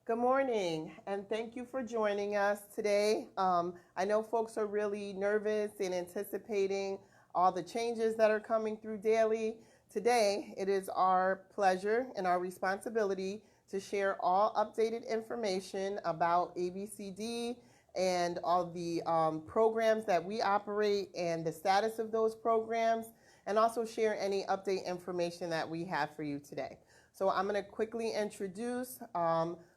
Good morning, and thank you for joining us today. I know folks are really nervous and anticipating all the changes that are coming through daily. Today, it is our pleasure and our responsibility to share all updated information about ABCD and all the programs that we operate and the status of those programs, and also share any update information that we have for you today. So I'm going to quickly introduce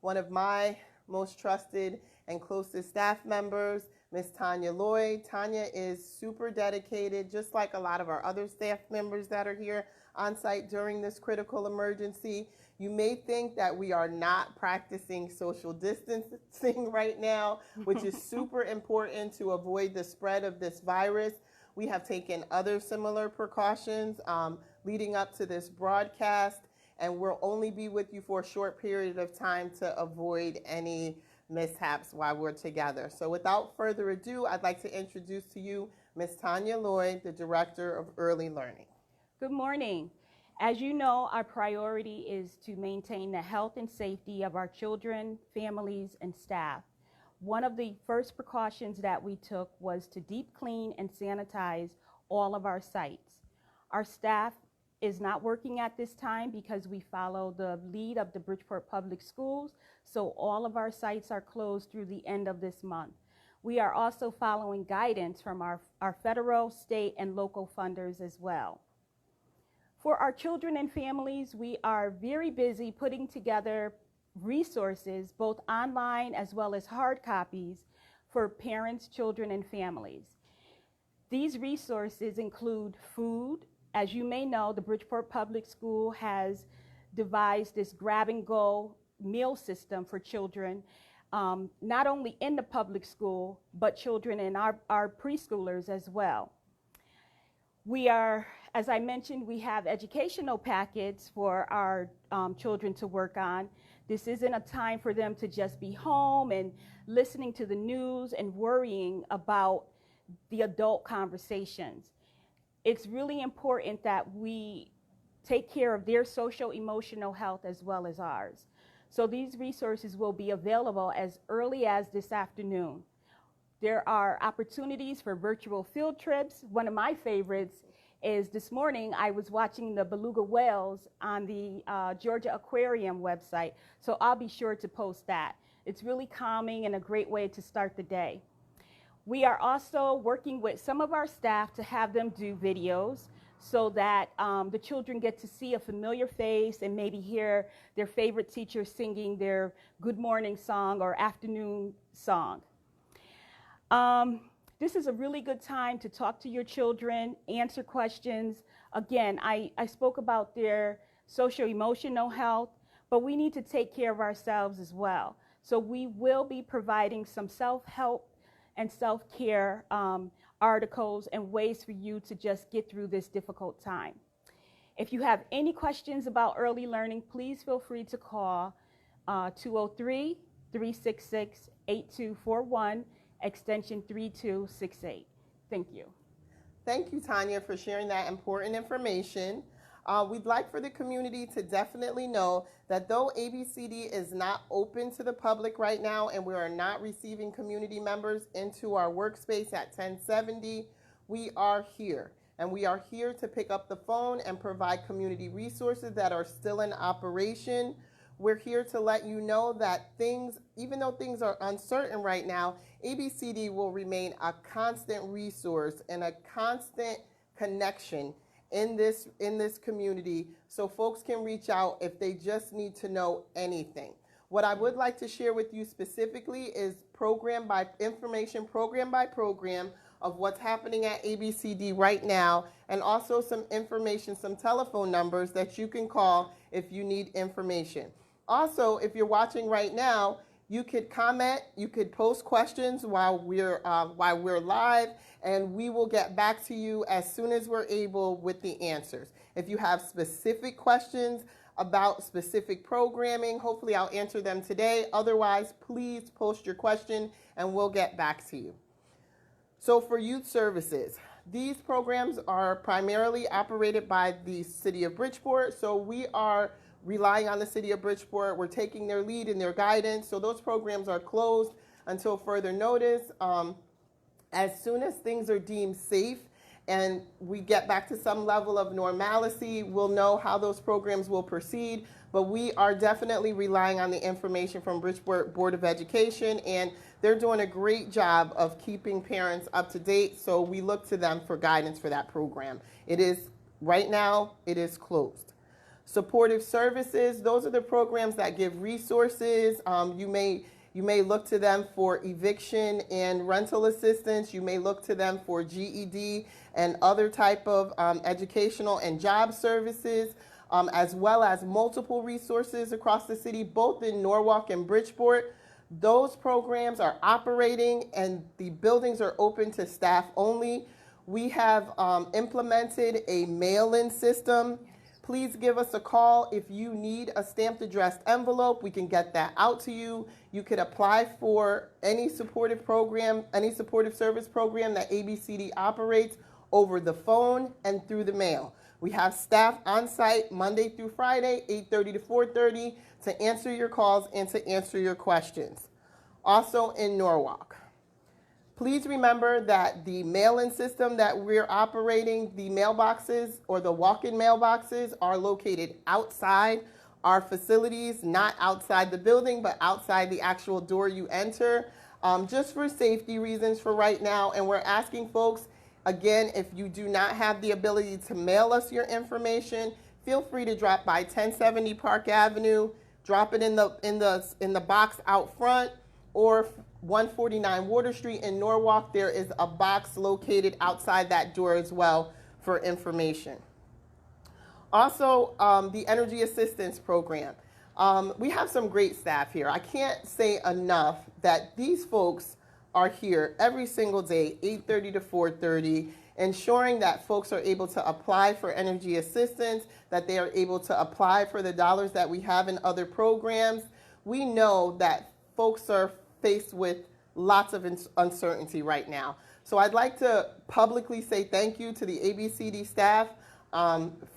one of my most trusted and closest staff members, Ms. Tanya Lloyd. Tanya is super dedicated, just like a lot of our other staff members that are here on site during this critical emergency. You may think that we are not practicing social distancing right now, which is super important to avoid the spread of this virus. We have taken other similar precautions leading up to this broadcast, and we'll only be with you for a short period of time to avoid any mishaps while we're together. So without further ado, I'd like to introduce to you Ms. Tanya Lloyd, the Director of Early Learning. Good morning. As you know, our priority is to maintain the health and safety of our children, families, and staff. One of the first precautions that we took was to deep clean and sanitize all of our sites. Our staff is not working at this time because we follow the lead of the Bridgeport Public Schools, so all of our sites are closed through the end of this month. We are also following guidance from our federal, state, and local funders as well. For our children and families, we are very busy putting together resources, both online as well as hard copies, for parents, children, and families. These resources include food. As you may know, the Bridgeport Public School has devised this grab-and-go meal system for children, not only in the public school, but children in our preschoolers as well. We are, as I mentioned, we have educational packets for our children to work on. This isn't a time for them to just be home and listening to the news and worrying about the adult conversations. It's really important that we take care of their social emotional health as well as ours. So these resources will be available as early as this afternoon. There are opportunities for virtual field trips. One of my favorites is this morning I was watching the beluga whales on the Georgia Aquarium website, so I'll be sure to post that. It's really calming and a great way to start the day. We are also working with some of our staff to have them do videos so that the children get to see a familiar face and maybe hear their favorite teacher singing their good morning song or afternoon song. This is a really good time to talk to your children, answer questions. Again, I spoke about their social-emotional health, but we need to take care of ourselves as well. So we will be providing some self-help and self-care articles and ways for you to just get through this difficult time. If you have any questions about early learning, please feel free to call 203-366-8241, extension 3268. Thank you. Thank you, Tanya, for sharing that important information. We'd like for the community to definitely know that though ABCD is not open to the public right now and we are not receiving community members into our workspace at 1070, we are here. And we are here to pick up the phone and provide community resources that are still in operation. We're here to let you know that things, even though things are uncertain right now, ABCD will remain a constant resource and a constant connection in this community, so folks can reach out if they just need to know anything. What I would like to share with you specifically is program by program of what's happening at ABCD right now, and also some information, some telephone numbers that you can call if you need information. Also, if you're watching right now, you could comment, you could post questions while we're live, and we will get back to you as soon as we're able with the answers. If you have specific questions about specific programming, hopefully I'll answer them today. Otherwise, please post your question and we'll get back to you. So for youth services, these programs are primarily operated by the City of Bridgeport, so we are relying on the city of Bridgeport. We're taking their lead and their guidance. So those programs are closed until further notice. As soon as things are deemed safe and we get back to some level of normalcy, we'll know how those programs will proceed. But we are definitely relying on the information from Bridgeport Board of Education, and they're doing a great job of keeping parents up to date. So we look to them for guidance for that program. It is, right now, it is closed. Supportive services, those are the programs that give resources. You may look to them for eviction and rental assistance. You may look to them for GED and other type of educational and job services, as well as multiple resources across the city, both in Norwalk and Bridgeport. Those programs are operating and the buildings are open to staff only. We have implemented a mail-in system. Please give us a call if you need a stamped addressed envelope. We can get that out to you. You could apply for any supportive program, any supportive service program that ABCD operates over the phone and through the mail. We have staff on site Monday through Friday, 8:30 to 4:30, to answer your calls and to answer your questions. Also in Norwalk. Please remember that the mail-in system that we're operating, the mailboxes or the walk-in mailboxes are located outside our facilities, not outside the building, but outside the actual door you enter, just for safety reasons for right now. And we're asking folks, again, if you do not have the ability to mail us your information, feel free to drop by 1070 Park Avenue, drop it in the box out front, or 149 Water Street in Norwalk. There is a box located outside that door as well for information. Also, the Energy Assistance Program. We have some great staff here. I can't say enough that these folks are here every single day, 8:30 to 4:30, ensuring that folks are able to apply for energy assistance, that they are able to apply for the dollars that we have in other programs. We know that folks are faced with lots of uncertainty right now. So I'd like to publicly say thank you to the ABCD staff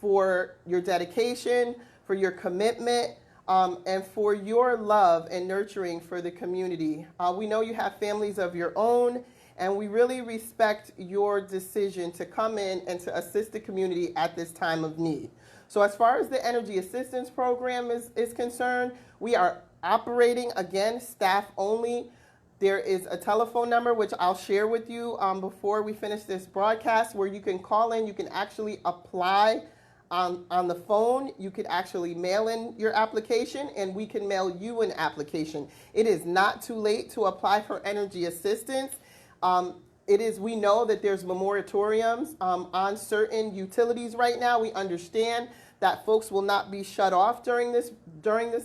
for your dedication, for your commitment, and for your love and nurturing for the community. We know you have families of your own, and we really respect your decision to come in and to assist the community at this time of need. So as far as the Energy Assistance Program is concerned, we are operating, again, staff only. There is a telephone number, which I'll share with you before we finish this broadcast, where you can call in. You can actually apply on the phone. You could actually mail in your application, and we can mail you an application. It is not too late to apply for energy assistance. We know that there's moratoriums on certain utilities right now. We understand that folks will not be shut off during this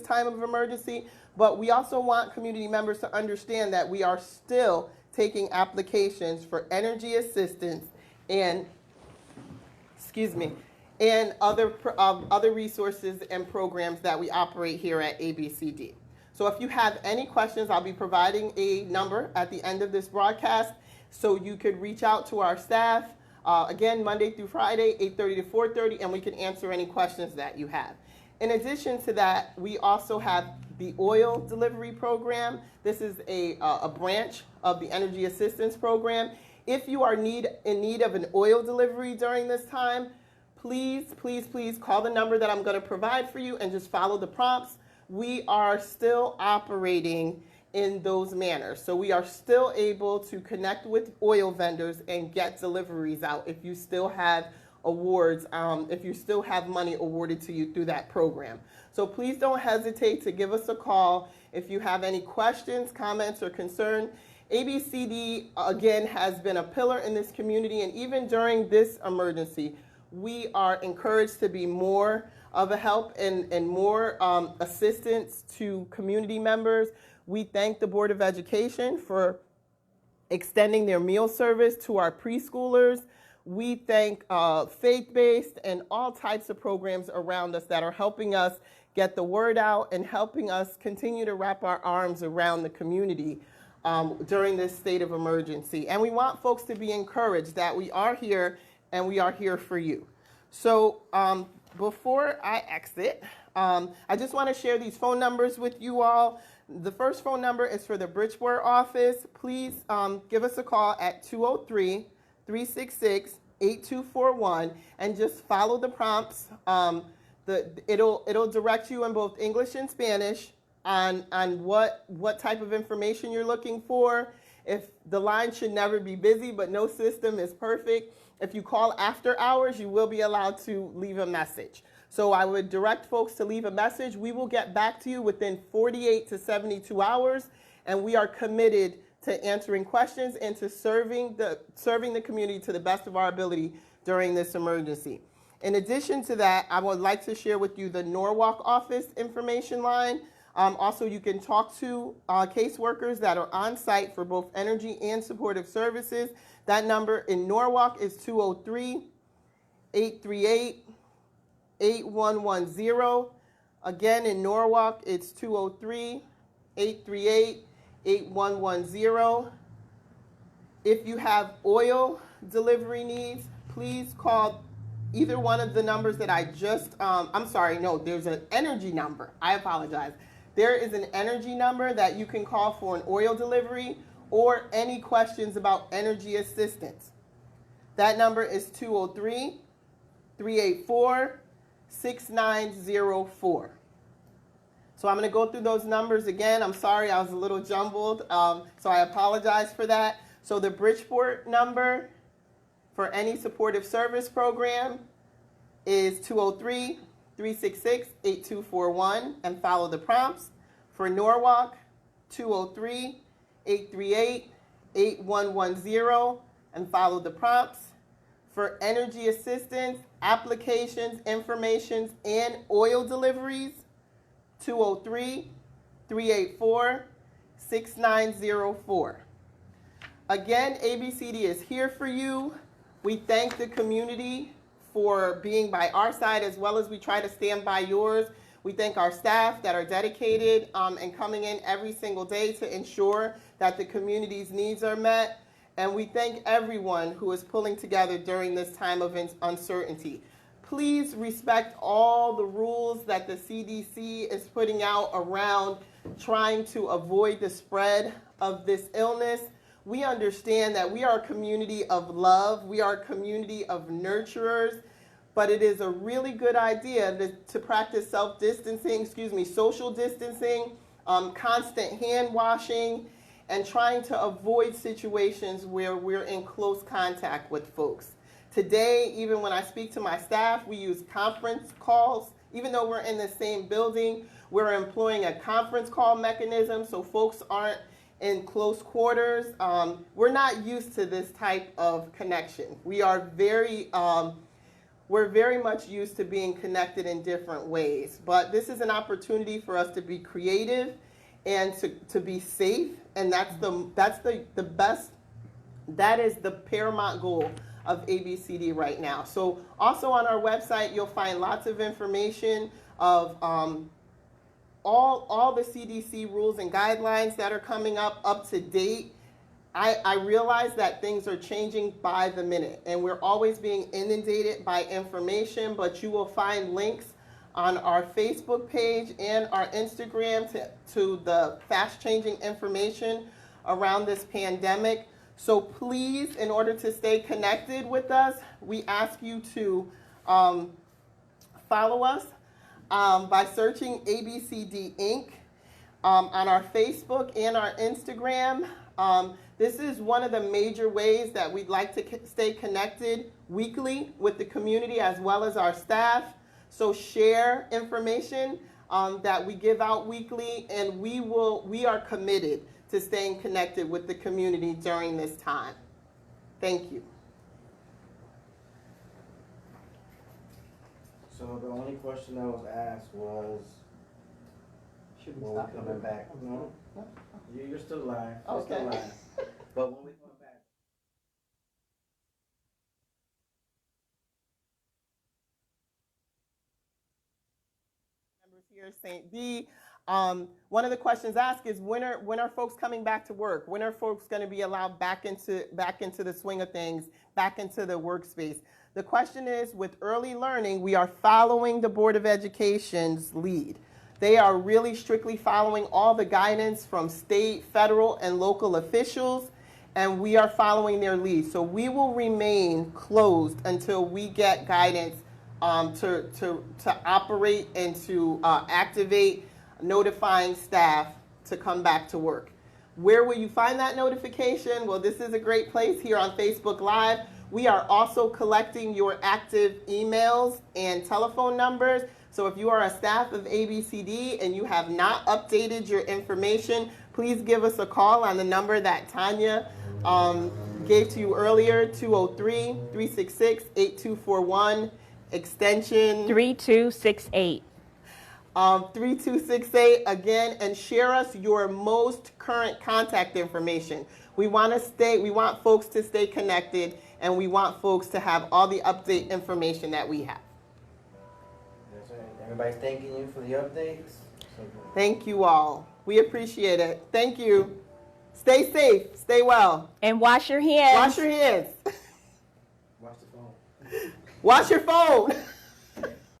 time of emergency, but we also want community members to understand that we are still taking applications for energy assistance and other resources and programs that we operate here at ABCD. So if you have any questions, I'll be providing a number at the end of this broadcast, so you could reach out to our staff. Again, Monday through Friday, 8:30 to 4:30, and we can answer any questions that you have. In addition to that, we also have the oil delivery program. This is a branch of the Energy Assistance Program. If you are in need of an oil delivery during this time, please call the number that I'm going to provide for you and just follow the prompts. We are still operating in those manners. So we are still able to connect with oil vendors and get deliveries out if you still have awards, if you still have money awarded to you through that program. So please don't hesitate to give us a call if you have any questions, comments, or concern. ABCD, again, has been a pillar in this community, and even during this emergency, we are encouraged to be more of a help and more assistance to community members. We thank the Board of Education for extending their meal service to our preschoolers. We thank faith-based and all types of programs around us that are helping us get the word out and helping us continue to wrap our arms around the community during this state of emergency. And we want folks to be encouraged that we are here and we are here for you. So before I exit, I just want to share these phone numbers with you all. The first phone number is for the Bridgeport office. Please give us a call at 203-366-8241 and just follow the prompts. It'll direct you in both English and Spanish on what type of information you're looking for. If the line should never be busy, but no system is perfect. If you call after hours, you will be allowed to leave a message. So I would direct folks to leave a message. We will get back to you within 48 to 72 hours, and we are committed to answering questions and to serving the community to the best of our ability during this emergency. In addition to that, I would like to share with you the Norwalk office information line. Also, you can talk to caseworkers that are on site for both energy and supportive services. That number in Norwalk is 203-838-8110. Again, in Norwalk, it's 203-838-8110. If you have oil delivery needs, please call either one of the numbers that I just, there's an energy number. I apologize. There is an energy number that you can call for an oil delivery or any questions about energy assistance. That number is 203-384-6904. So I'm going to go through those numbers again. I'm sorry, I was a little jumbled, so I apologize for that. So the Bridgeport number for any supportive service program is 203-366-8241 and follow the prompts. For Norwalk, 203-838-8110 and follow the prompts. For energy assistance, applications, informations, and oil deliveries, 203-384-6904. Again, ABCD is here for you. We thank the community for being by our side as well as we try to stand by yours. We thank our staff that are dedicated and coming in every single day to ensure that the community's needs are met. And we thank everyone who is pulling together during this time of uncertainty. Please respect all the rules that the CDC is putting out around trying to avoid the spread of this illness. We understand that we are a community of love. We are a community of nurturers. But it is a really good idea to practice social distancing, constant hand washing, and trying to avoid situations where we're in close contact with folks. Today, even when I speak to my staff, we use conference calls. Even though we're in the same building, we're employing a conference call mechanism so folks aren't in close quarters. We're not used to this type of connection. We're very much used to being connected in different ways. But this is an opportunity for us to be creative and to be safe. And that is the paramount goal of ABCD right now. So also on our website, you'll find lots of information of all the CDC rules and guidelines that are coming up to date. I realize that things are changing by the minute, and we're always being inundated by information, but you will find links on our Facebook page and our Instagram to the fast-changing information around this pandemic. So please, in order to stay connected with us, we ask you to follow us by searching ABCD Inc. On our Facebook and our Instagram. This is one of the major ways that we'd like to stay connected weekly with the community as well as our staff. So share information that we give out weekly, and we are committed to staying connected with the community during this time. Thank you. So the only question that was asked was, Should we when stop we coming back? No, you're still live. You're Okay. still live. But when we come back. Members here, St. D. One of the questions asked is when are folks coming back to work? When are folks going to be allowed back into the swing of things, back into the workspace? The question is, with early learning, we are following the Board of Education's lead. They are really strictly following all the guidance from state, federal, and local officials, and we are following their lead. So we will remain closed until we get guidance to operate and to activate notifying staff to come back to work. Where will you find that notification? Well, this is a great place here on Facebook Live. We are also collecting your active emails and telephone numbers. So if you are a staff of ABCD and you have not updated your information, please give us a call on the number that Tanya gave to you earlier, 203-366-8241, extension 3268. 3268 again, and share us your most current contact information. We want folks to stay connected, and we want folks to have all the update information that we have. That's right. Everybody's thanking you for the updates. Thank you all. We appreciate it. Thank you. Stay safe. Stay well. And wash your hands. Wash your hands. Watch the phone. Wash your phone.